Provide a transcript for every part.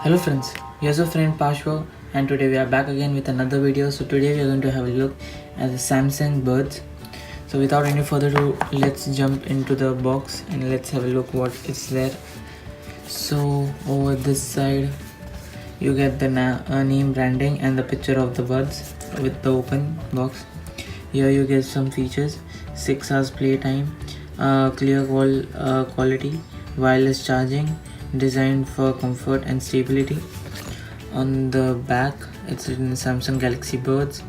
Hello friends, here's your friend Pashwa and today we are back again with another video. So today we are going to have a look at the Samsung Buds. So without any further ado, let's jump into the box and let's have a look what is there. So over this side you get the name branding and the picture of the buds with the open box. Here you get some features: 6 hours playtime, clear quality, wireless charging, designed for comfort and stability. On the back it's written Samsung Galaxy Buds,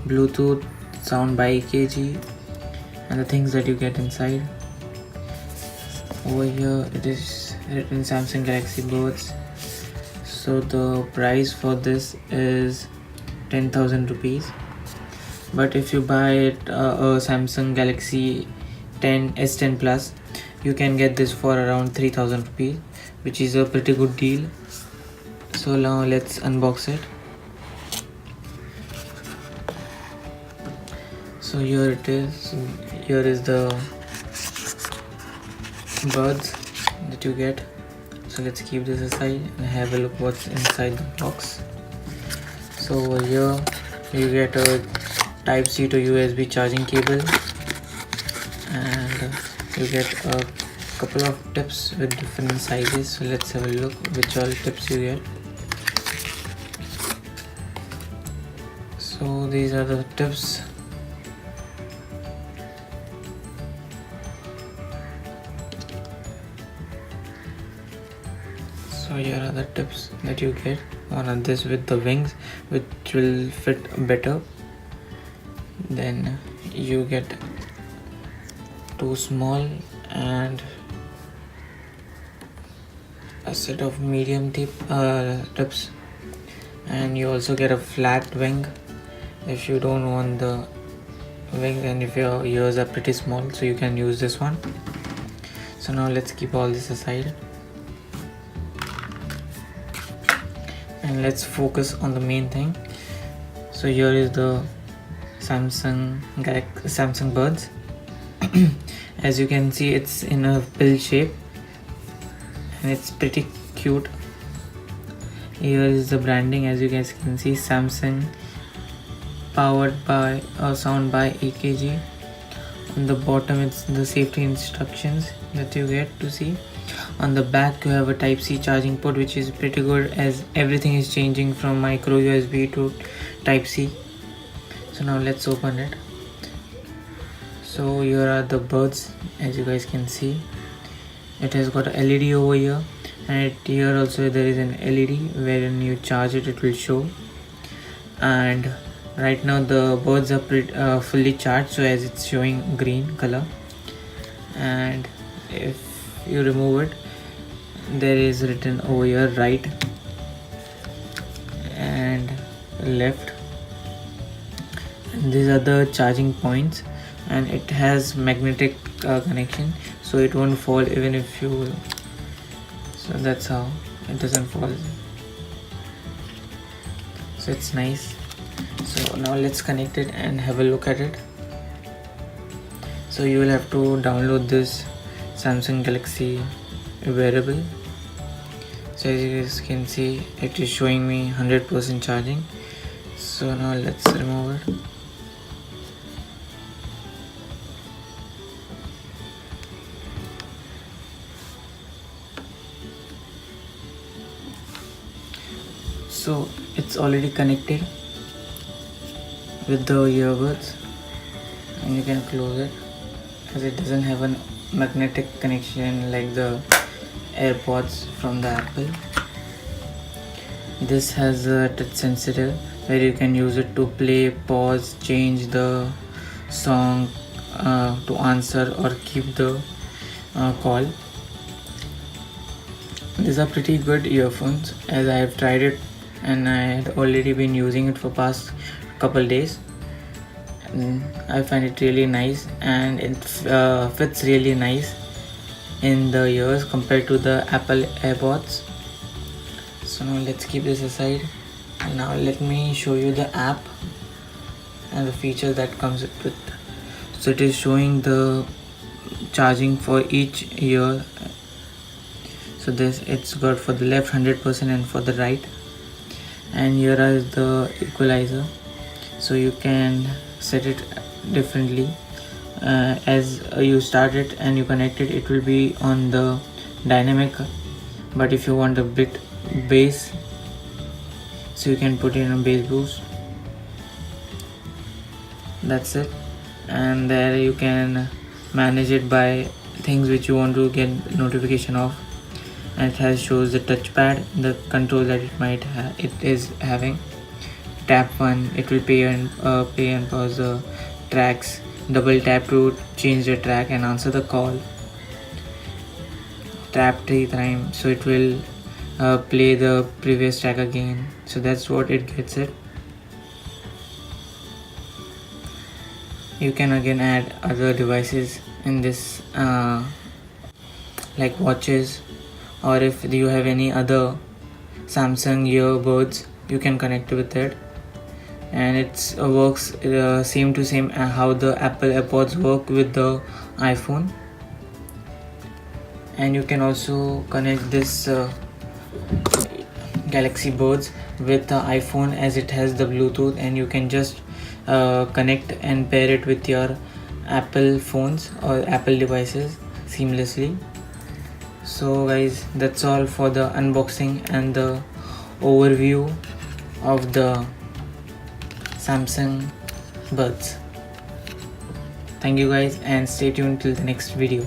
Bluetooth, sound by EKG, and the things that you get inside. Over here it is written Samsung Galaxy Buds. So the price for this is 10,000 rupees, but if you buy it a Samsung Galaxy 10 S10 Plus, you can get this for around 3,000 rupees, which is a pretty good deal. So now let's unbox it. So here it is. Here is the buds that you get. So let's keep this aside and have a look what's inside the box. So over here you get a type C to USB charging cable, and you get a couple of tips with different sizes. So let's have a look which all tips you get. So these are the tips. So here are the tips that you get. One of this with the wings, which will fit better. Then you get two small and a set of medium tips, and you also get a flat wing if you don't want the wing and if your ears are pretty small, so you can use this one. So now let's keep all this aside and let's focus on the main thing. So here is the Samsung Buds. As you can see, it's in a pill shape and it's pretty cute. Here is the branding. As you guys can see, Samsung, powered by sound by EKG. On the bottom it's the safety instructions that you get to see. On the back you have a type C charging port, which is pretty good as everything is changing from micro USB to type C. So now let's open it. So here are the buds. As you guys can see, it has got a LED over here, and here also there is an LED wherein you charge it, it will show. And right now the buds are fully charged, so as it's showing green color. And if you remove it, there is written over here right and left, and these are the charging points, and it has magnetic connection, so it won't fall even if you, so that's how it doesn't fall. So it's nice. So now let's connect it and have a look at it. So you will have to download this Samsung Galaxy wearable. So as you guys can see, it is showing me 100% charging. So now let's remove it. So it's already connected with the earbuds, and you can close it as it doesn't have a magnetic connection like the AirPods from the Apple. This has a touch sensitive where you can use it to play, pause, change the song, to answer or keep the call. These are pretty good earphones as I have tried it and I had already been using it for past couple days. And I find it really nice, and it fits really nice in the ears compared to the Apple AirPods. So now let's keep this aside, and now let me show you the app and the feature that comes with. So it is showing the charging for each ear. So this, it's got for the left 100% and for the right. And here is the equalizer, so you can set it differently. As you start it and you connect it, it will be on the dynamic, but if you want a bit bass, so you can put it on bass boost. That's it. And there you can manage it by things which you want to get notification of, and it has shows the touchpad, the control that it is having. Tap 1, it will pay and pause the tracks. Double tap to change the track and answer the call. Tap 3 times, so it will play the previous track again. So that's what it gets it. You can again add other devices in this, like watches, or if you have any other Samsung earbuds, you can connect with it. And it works same to same how the Apple AirPods work with the iPhone. And you can also connect this Galaxy Buds with the iPhone, as it has the Bluetooth, and you can just connect and pair it with your Apple phones or Apple devices seamlessly. So guys, that's all for the unboxing and the overview of the Samsung Buds. Thank you guys, and stay tuned till the next video.